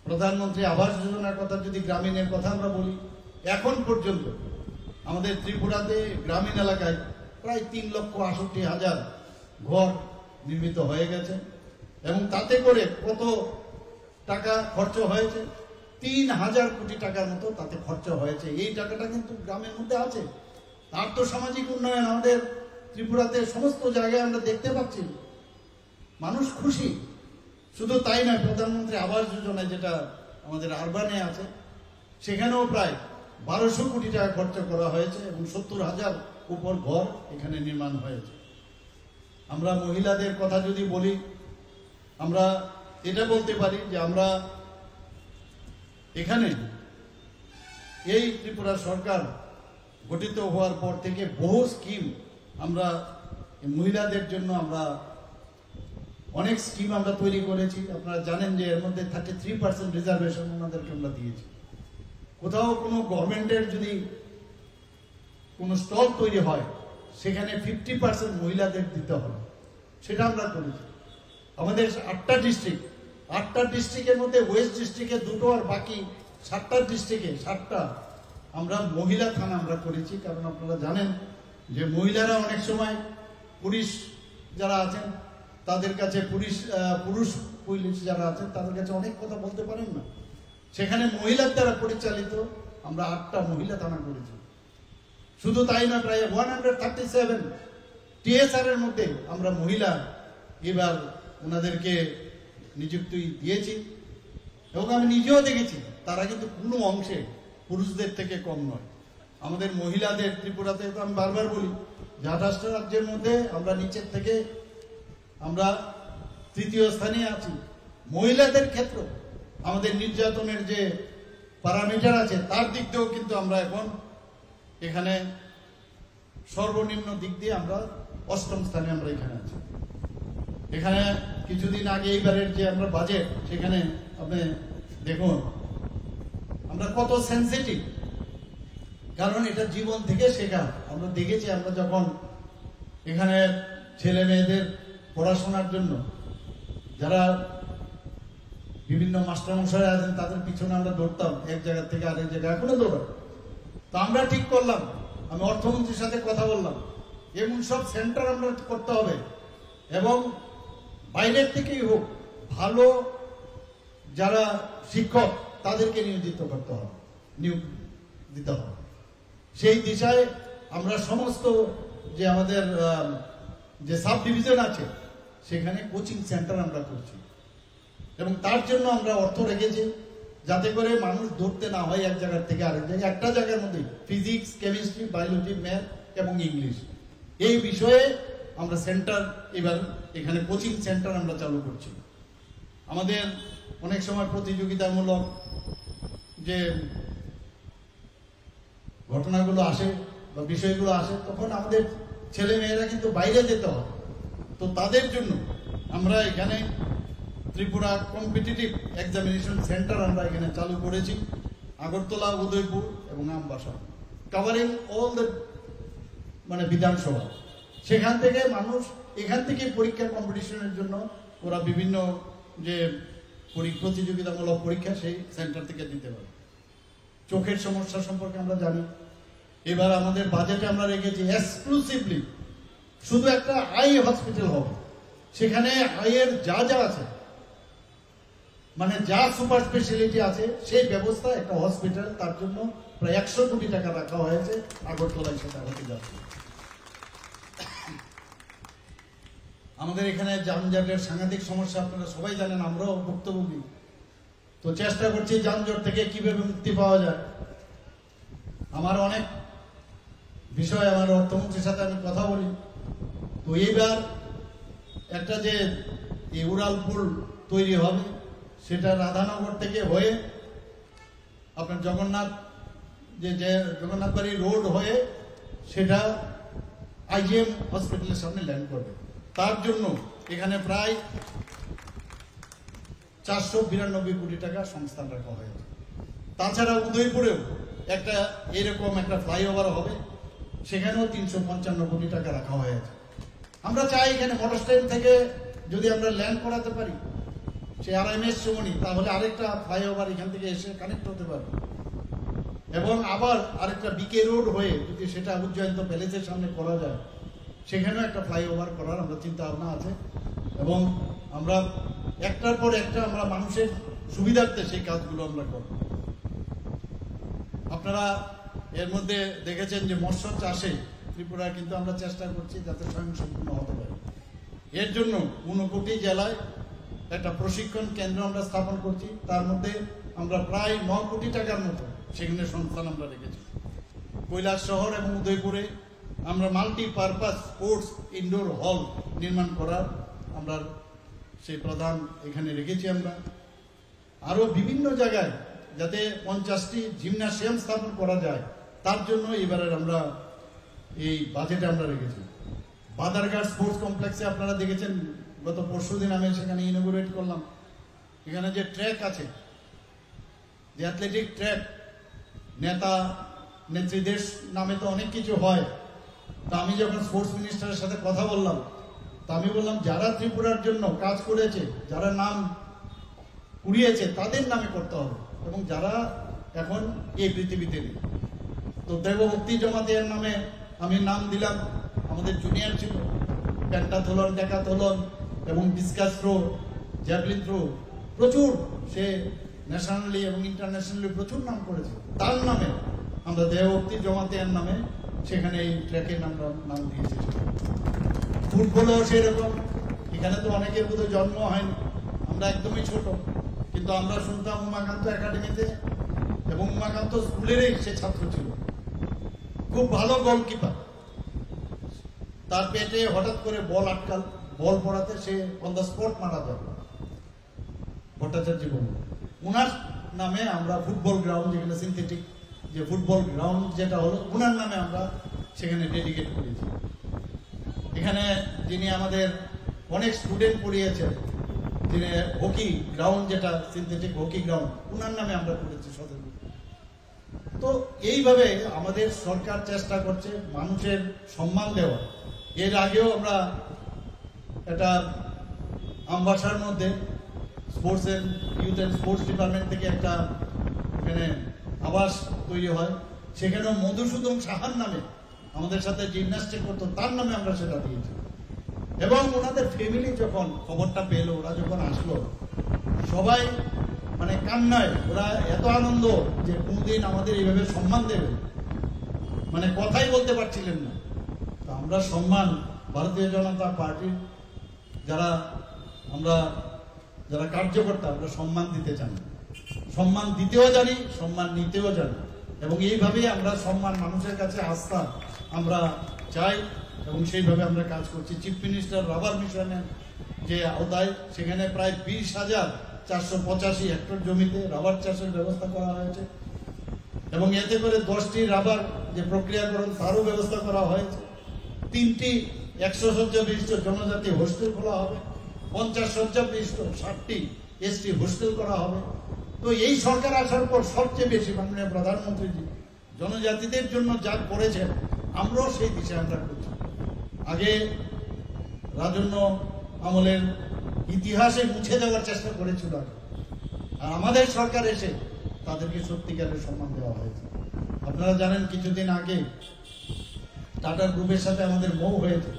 Speaker 1: প্রধানমন্ত্রী আবাস যোজনার কথা যদি গ্রামীণের কথা আমরা বলি, এখন পর্যন্ত আমাদের ত্রিপুরাতে গ্রামীণ এলাকায় প্রায় ৩,৬৮,০০০ ঘর নির্মিত হয়ে গেছে এবং তাতে করে কত টাকা খরচ হয়েছে? ৩,০০০ কোটি টাকার মতো তাতে খরচ হয়েছে। এই টাকাটা কিন্তু গ্রামের মধ্যে আছে। আর্থসামাজিক উন্নয়ন আমাদের ত্রিপুরাতে সমস্ত জায়গায় আমরা দেখতে পাচ্ছি, মানুষ খুশি। শুধু তাই নয়, প্রধানমন্ত্রী আবাস যোজনায় যেটা আমাদের আরবানে আছে সেখানেও প্রায় ১২০০ কোটি টাকা খরচ করা হয়েছে এবং ৭০,০০০ উপর ঘর এখানে নির্মাণ হয়েছে। আমরা মহিলাদের কথা যদি বলি, আমরা এটা বলতে পারি যে আমরা এখানে এই ত্রিপুরা সরকার গঠিত হওয়ার পর থেকে বহু স্কিম আমরা মহিলাদের জন্য আমরা অনেক স্কিম আমরা তৈরি করেছি। আপনারা জানেন যে এর মধ্যে 33% রিজার্ভেশন ওনাদেরকে আমরা দিয়েছি। কোথাও কোনো গভর্নমেন্টের যদি কোনো স্টল তৈরি হয় সেখানে 50% মহিলাদের দিতে হবে, সেটা আমরা করেছি। আমাদের 8টা ডিস্ট্রিক্টের মধ্যে ওয়েস্ট ডিস্ট্রিক্টে 2টো আর বাকি 7টা ডিস্ট্রিক্টে 7টা আমরা মহিলা থানা আমরা করেছি। কারণ আপনারা জানেন যে মহিলারা অনেক সময় পুলিশ যারা আছেন তাদের কাছে পুরুষ পুলিশ যারা আছেন তাদের কাছে অনেক কথা বলতে পারেন না, সেখানে মহিলার দ্বারা পরিচালিত আমরা 8টা মহিলা থানা করেছি। শুধু তাই না, প্রায় 137 TSR এর মধ্যে আমরা মহিলা এবার ওনাদেরকে নিযুক্তি দিয়েছি এবং আমি নিজেও দেখেছি তারা কিন্তু কোনো অংশে পুরুষদের থেকে কম নয়। আমাদের মহিলাদের ত্রিপুরাতে তো আমি বারবার বলি যে 28টা রাজ্যের মধ্যে আমরা নিচের থেকে আমরা 3য় স্থানে আছি। মহিলাদের ক্ষেত্রে আমাদের নির্যাতনের যে প্যারামিটার আছে তার দিক দিয়েও কিন্তু আমরা এখন এখানে সর্বনিম্ন দিক দিয়ে আমরা 8ম স্থানে আমরা এখানে আছি। এখানে কিছুদিন আগে এইবারের যে আমরা বাজেট, সেখানে আপনি দেখুন আমরা কত সেন্সিটিভ, কারণ এটা জীবন থেকে শেখা। আমরা দেখেছি আমরা যখন এখানে ছেলে মেয়েদের পড়াশোনার জন্য যারা বিভিন্ন মাস্টারমশাই আছেন তাদের পিছনে আমরা দৌড়তাম এক জায়গা থেকে আরেক জায়গায়, এখনো দৌড়াই। তো আমরা ঠিক করলাম, আমি অর্থমন্ত্রীর সাথে কথা বললাম, এমন সব সেন্টার আমরা করতে হবে এবং বাইরের থেকেই হোক ভালো যারা শিক্ষক তাদেরকে নিয়োজিত করতে হবে, নিয়োগ দিতে হবে। সেই দিশায় আমরা সমস্ত যে আমাদের যে সাব ডিভিশন আছে সেখানে কোচিং সেন্টার আমরা করছি এবং তার জন্য আমরা অর্থ রেখেছি যাতে করে মানুষ দৌড়তে না হয় এক জায়গার থেকে আরেক জায়গায়। একটা জায়গার মধ্যে ফিজিক্স, কেমিস্ট্রি, বায়োলজি, ম্যাথ এবং ইংলিশ এই বিষয়ে আমরা সেন্টার এবার এখানে কোচিং সেন্টার আমরা চালু করছি। আমাদের অনেক সময় প্রতিযোগিতামূলক যে ঘটনাগুলো আসে বা বিষয়গুলো আসে তখন আমাদের ছেলে মেয়েরা কিন্তু বাইরে যেতে হয়। তো তাদের জন্য আমরা এখানে ত্রিপুরা কম্পিটিটিভ এক্সামিনেশন সেন্টার আমরা এখানে চালু করেছি, আগরতলা, উদয়পুর এবং আমবাসা, কভারিং অল দ্য বিধানসভা। সেখান থেকে মানুষ এখান থেকে পরীক্ষা কম্পিটিশনের জন্য ওরা বিভিন্ন যে প্রতিযোগিতামূলক পরীক্ষা সেই সেন্টার থেকে দিতে পারে। চোখের সমস্যা সম্পর্কে আমরা জানি, এবার আমাদের বাজেটে আমরা রেখেছি এক্সক্লুসিভলি শুধু একটা আই হসপিটাল হবে। সেখানে আইয়ের যা যা আছে যা সুপার স্পেশালিটি আছে সেই ব্যবস্থা একটা হসপিটাল, তার জন্য প্রায় 100 কোটি টাকা রাখা হয়েছে, আগরতলায় সেটা হতে যাচ্ছে। আমাদের এখানে যানজটের সাংঘাতিক সমস্যা আপনারা সবাই জানেন, আমরাও ভুক্তভোগী। তো চেষ্টা করছি যানজট থেকে কিভাবে মুক্তি পাওয়া যায়। আমার অনেক বিষয় আমার অর্থমন্ত্রীর সাথে আমি কথা বলি। তো এইবার একটা যে উড়ালপুল তৈরি হবে সেটা রাধানগর থেকে হয়ে আপনার জগন্নাথ জগন্নাথ বাড়ি রোড হয়ে সেটা IGM হসপিটালের সামনে ল্যান্ড করবে। তার জন্য এখানে প্রায় 492 কোটি টাকা সংস্থান রাখা হয়েছে। তাছাড়া উদয়পুরেও একটা এরকম একটা ফ্লাইওভার হবে, সেখানেও 355 কোটি টাকা রাখা হয়েছে। আমরা চাই এখানে মোটর স্ট্যান্ড থেকে যদি আমরা ল্যান্ড করাতে পারি সে RMS চৌমনি, তাহলে আরেকটা ফ্লাইওভার এখান থেকে এসে কানেক্ট হতে পারবে, এবং আবার আরেকটা বিকে রোড হয়ে যদি সেটা উজ্জয়ন্ত প্যালেসের সামনে করা যায়, সেখানেও একটা ফ্লাইওভার করার আমরা চিন্তা ভাবনা আছে। এবং আমরা একটার পর একটা আমরা মানুষের সুবিধার্থে সেই কাজগুলো আমরা করব। আপনারা এর মধ্যে দেখেছেন যে মৎস্য চাষে ত্রিপুরা কিন্তু আমরা চেষ্টা করছি যাতে স্বয়ংসম্পূর্ণ হতে পারে। এর জন্য 59 জেলায় একটা প্রশিক্ষণ কেন্দ্র আমরা স্থাপন করছি, তার মধ্যে আমরা প্রায় 9 কোটি টাকার মতো সেখানে সংস্থান আমরা রেখেছি। কৈলাসহর এবং উদয়পুরে আমরা মাল্টিপারপাস স্পোর্টস ইনডোর হল নির্মাণ করার আমরা সেই প্রধান এখানে রেখেছি। আমরা আরো বিভিন্ন জায়গায় যাতে 50টি জিমনাসিয়াম স্থাপন করা যায়, তার জন্য এবারের আমরা এই বাজেটে আমরা রেখেছি। বাদারঘাট স্পোর্টস কমপ্লেক্সে আপনারা দেখেছেন গত পরশুদিন আমি সেখানে ইনগুরেট করলাম। এখানে যে ট্র্যাক আছে, যে অ্যাথলেটিক ট্র্যাক, নেতা নেত্রীদের নামে তো অনেক কিছু হয়। তা আমি যখন স্পোর্টস মিনিস্টারের সাথে কথা বললাম, তা আমি বললাম যারা ত্রিপুরার জন্য কাজ করেছে, যারা নাম কুড়িয়েছে তাদের নামে করতে হবে, এবং যারা এখন এই পৃথিবীতে নেই। তো দেবভক্তি জমাতের নামে আমি নাম দিলাম। আমাদের জুনিয়র ছিল, পেন্টাথলন, ডেকাথলন এবং ডিসকাস থ্রো, জ্যাভলিন থ্রো, প্রচুর সে ন্যাশনালি এবং ইন্টারন্যাশনালি প্রচুর নাম করেছে। তার নামে আমরা দেবভক্তি জমাতের নামে সেখানে এই ট্র্যাকের নাম দিয়েছি। ফুটবলও সেরকম, এখানে তো অনেকের বোধহয় জন্ম হয়নি, আমরা একদমই ছোট, কিন্তু আমরা শুনতাম উমাকান্ত একাডেমিতে, এবং উমাকান্ত স্কুলেরই সে ছাত্র ছিল, খুব ভালো গোলকিপার। তার পেটে হঠাৎ করে বল পড়াতে সে অন দ্য স্পট মারা যায়। ভট্টাচার্য উনার নামে আমরা ফুটবল গ্রাউন্ড, যেখানে সিনথেটিক যে ফুটবল গ্রাউন্ড যেটা হলো, উনার নামে আমরা সেখানে ডেডিকেট করেছি। এখানে যিনি আমাদের অনেক স্টুডেন্ট পড়িয়েছেন, যিনি হকি গ্রাউন্ড, যেটা সিনথেটিক হকি গ্রাউন্ড, উনার নামে আমরা করেছি সদর। তো এইভাবে আমাদের সরকার চেষ্টা করছে মানুষের সম্মান দেওয়া। এর আগেও আমরা একটা আমবাসার মধ্যে sports and youth and sports department থেকে একটা এখানে আবাস তৈরি হয়, সেখানেও মধুসূদন সাহার নামে আমাদের সাথে জিমন্যাস্টিক করতো, তার নামে আমরা সেটা দিয়েছি। এবং ওনাদের ফ্যামিলি যখন খবরটা পেল, ওরা যখন আসলো, সবাই মানে কান্নায়, ওরা এত আনন্দ যে কোনদিন আমাদের এইভাবে সম্মান দেবে, মানে কথাই বলতে পারছিলেন না। তো আমরা সম্মান, ভারতীয় জনতা পার্টির যারা কার্যকর্তা, আমরা সম্মান দিতে জানি, সম্মান দিতেও জানি, সম্মান নিতেও জানি, এবং এইভাবেই আমরা সম্মান, মানুষের কাছে আস্থা আমরা চাই, এবং সেইভাবে আমরা কাজ করছি। চিফ মিনিস্টার রাবার মিশনের যে আওতায়, সেখানে প্রায় 20,485 হেক্টর জমিতে রাবার চাষের ব্যবস্থা করা হয়েছে, এবং এতে করে 10টি রাবার যে প্রক্রিয়াকরণ তারও ব্যবস্থা করা হয়েছে। 3টি 100 শয্যা বিশিষ্ট জনজাতি হোস্টেল খোলা হবে, 50 শয্যা বিশিষ্ট 60টি ST হোস্টেল করা হবে। তো এই সরকার আসার পর সবচেয়ে বেশি মাননীয় প্রধানমন্ত্রীজি জনজাতিদের জন্য যা করেছেন, আমরাও সেই দিশায় আমরা করছি। আগে রাজন্য আমলের ইতিহাসে মুছে দেওয়ার চেষ্টা করেছিল, আর আমাদের সরকার এসে তাদেরকে সত্যিকারের সম্মান দেওয়া হয়েছে। আপনারা জানেন কিছুদিন আগে টাটা গ্রুপের সাথে আমাদের মৌ হয়েছে,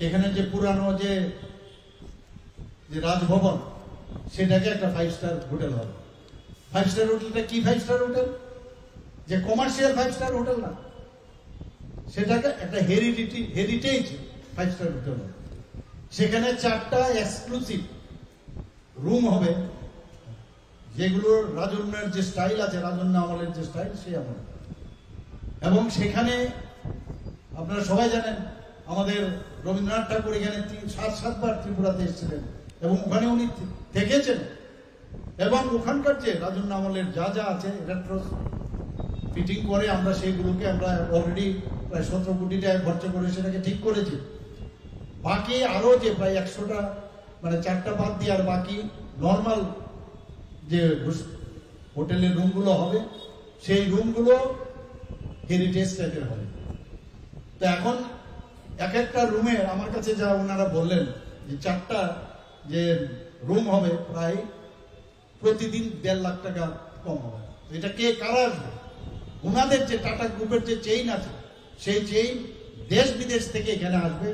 Speaker 1: এখানে যে পুরানো যে রাজভবন, সেটাকে একটা 5 স্টার হোটেল হবে। 5 স্টার হোটেলটা কি 5 স্টার হোটেল? যে কমার্শিয়াল 5 স্টার হোটেল না, সেটাকে একটা হেরিটেজ 5 স্টার হোটেল হবে। সেখানে 4টা এক্সক্লুসিভ রুম হবে, যেগুলো রাজন্যের যে স্টাইল আছে, রাজন্য আমলের যে স্টাইল, সেই আমল। এবং সেখানে আপনারা সবাই জানেন আমাদের রবীন্দ্রনাথ ঠাকুর এখানে 7বার ত্রিপুরাতে এসেছিলেন, এবং ওখানে উনি থেকেছেন, এবং ওখানকার যে রাজন্য আমলের যা যা আছে রেট্রো ফিটিং করে আমরা সেইগুলোকে আমরা অলরেডি প্রায় 17 কোটি টাকা খরচ করে সেটাকে ঠিক করেছি। বাকি আরো যে প্রায় 100টা, মানে 4টা বাদ দিয়ে আর বাকি নর্মাল যে হোটেলের রুমগুলো হবে সেই রুমগুলো হেরিটেজ টাইপের হবে। তো এখন এক একটা রুমে আমার কাছে যা ওনারা বললেন যে 4টা যে রুম হবে প্রায় প্রতিদিন 1.5 লাখ টাকা কম হবে। এটা কে কারা আসবে? ওনাদের যে টাটা গ্রুপের যে চেইন আছে সেই চেইন দেশ বিদেশ থেকে এখানে আসবে,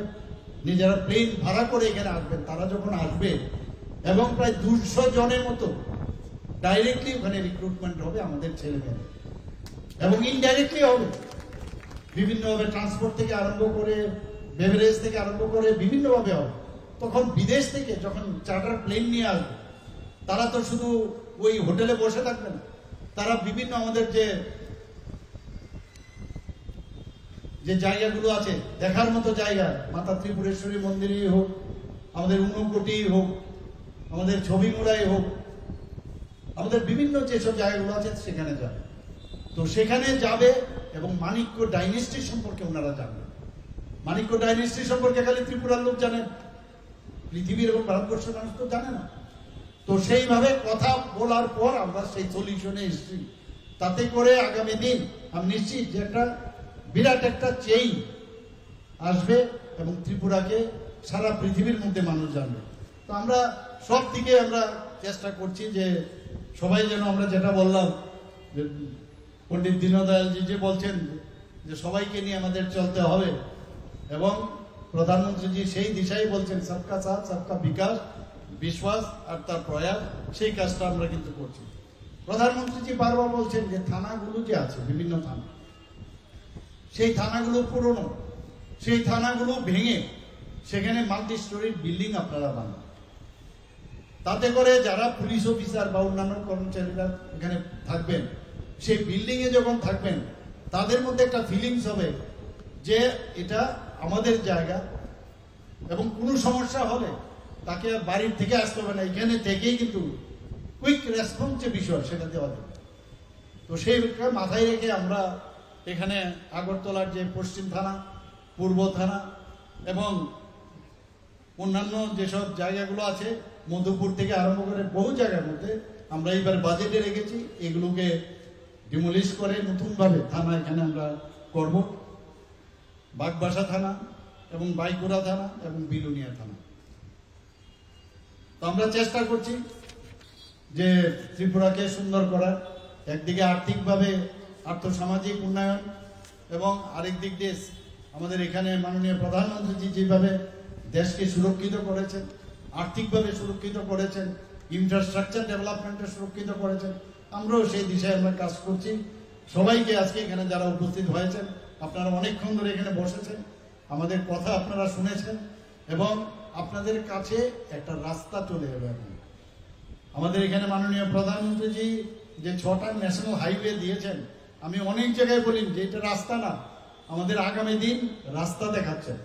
Speaker 1: নিজেরা প্লেন ভাড়া করে এখানে আসবেন। তারা যখন আসবে এবং প্রায় 200 জনের মতো ডাইরেক্টলি ওখানে রিক্রুটমেন্ট হবে আমাদের ছেলেমেয়েদের, এবং ইনডাইরেক্টলি হবে বিভিন্নভাবে, ট্রান্সপোর্ট থেকে আরম্ভ করে বেভারেজ থেকে আরম্ভ করে বিভিন্নভাবে হবে। তখন বিদেশ থেকে যখন চার্টার প্লেন নিয়ে আসবে তারা তো শুধু ওই হোটেলে বসে থাকবে না, তারা বিভিন্ন আমাদের যে জায়গাগুলো আছে দেখার মতো জায়গা, মাতা ত্রিপুরেশ্বরী মন্দিরই হোক, আমাদের ঊনকোটি হোক, আমাদের ছবিমুড়াই হোক, আমাদের বিভিন্ন যেসব জায়গাগুলো আছে সেখানে যাবে। তো সেখানে যাবে এবং মাণিক্য ডাইনেস্টি সম্পর্কে ওনারা জানবেন। মাণিক্য ডাইনেস্টি সম্পর্কে খালি ত্রিপুরার লোক জানেন, পৃথিবীর এবং ভারতবর্ষের মানুষ তো জানে না। তো সেইভাবে কথা বলার পর আমরা সেই সলিউশনে এসেছি, তাতে করে আগামী দিন আমি নিশ্চিত যে একটা বিরাট একটা চেইন আসবে এবং ত্রিপুরাকে সারা পৃথিবীর মধ্যে মানুষ জানবে। তো আমরা সব দিকে আমরা চেষ্টা করছি যে সবাই যেন, আমরা যেটা বললাম যে পণ্ডিত দীনদয়ালজি যে বলছেন যে সবাইকে নিয়ে আমাদের চলতে হবে, এবং প্রধানমন্ত্রীজি সেই দিশাই বলছেন সবকা সাথ সবকা বিকাশ, বিশ্বাস আর তার প্রয়াস, সেই কাজটা আমরা কিন্তু করছি। প্রধানমন্ত্রীজি বারবার বলছেন যে থানাগুলো যে আছে বিভিন্ন থানা, সেই থানাগুলো পুরনো, সেই থানাগুলো ভেঙে সেখানে মাল্টি স্টোরি বিল্ডিং আপনারা বানান, তাতে করে যারা পুলিশ অফিসার বা অন্যান্য কর্মচারীরা এখানে থাকবেন সেই বিল্ডিং এ যখন থাকবেন তাদের মধ্যে একটা ফিলিংস হবে যে এটা আমাদের জায়গা, এবং কোনো সমস্যা হলে তাকে আর বাড়ির থেকে আসতে হবে না, এখানে থেকেই কিন্তু কুইক রেসপন্স যে বিষয় সেটা দেওয়া যাবে। তো সেই মাথায় রেখে আমরা এখানে আগরতলার যে পশ্চিম থানা, পূর্ব থানা এবং অন্যান্য যেসব জায়গাগুলো আছে মধুপুর থেকে আরম্ভ করে বহু জায়গার মধ্যে আমরা এইবার বাজেটে রেখেছি, এগুলোকে ডিমোলিশ করে নতুনভাবে থানা এখানে আমরা করব। বাগবাসা থানা এবং বাইকুড়া থানা এবং বিলুনিয়া থানা। তো আমরা চেষ্টা করছি যে ত্রিপুরাকে সুন্দর করার, একদিকে আর্থিকভাবে আর্থসামাজিক উন্নয়ন এবং আরেক দিক দিয়ে আমাদের এখানে মাননীয় প্রধানমন্ত্রী যেভাবে দেশকে সুরক্ষিত করেছেন, আর্থিকভাবে সুরক্ষিত করেছেন, ইনফ্রাস্ট্রাকচার ডেভেলপমেন্টে সুরক্ষিত করেছেন, আমরাও সেই দিশায় আমরা কাজ করছি। সবাইকে আজকে এখানে যারা উপস্থিত হয়েছেন, আপনারা অনেকক্ষণ ধরে এখানে বসেছেন, আমাদের কথা আপনারা শুনেছেন, এবং আপনাদের কাছে একটা রাস্তা চলে এলো। এখন আমাদের এখানে মাননীয় প্রধানমন্ত্রীজি যে 6টা ন্যাশনাল হাইওয়ে দিয়েছেন, আমি অনেক জায়গায় বলি যে এটা রাস্তা না, আমাদের আগামী দিন রাস্তা দেখাচ্ছেন।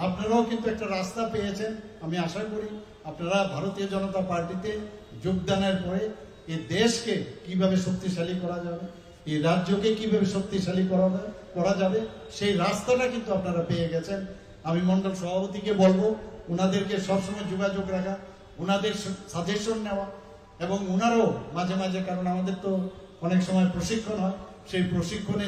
Speaker 1: আপনারাও কিন্তু একটা রাস্তা পেয়েছেন। আমি আশা করি আপনারা ভারতীয় জনতা পার্টিতে যোগদানের পরে এই দেশকে কিভাবে শক্তিশালী করা যাবে, এই রাজ্যকে কিভাবে শক্তিশালী করা যাবে সেই রাস্তাটা কিন্তু আপনারা পেয়ে গেছেন। আমি মন্ডল সভাপতিকে বলবো ওনাদেরকে সবসময় যোগাযোগ রাখা, ওনাদের সাজেশন নেওয়া, এবং ওনারাও মাঝে মাঝে, কারণ আমাদের তো অনেক সময় প্রশিক্ষণ হয়, সেই প্রশিক্ষণে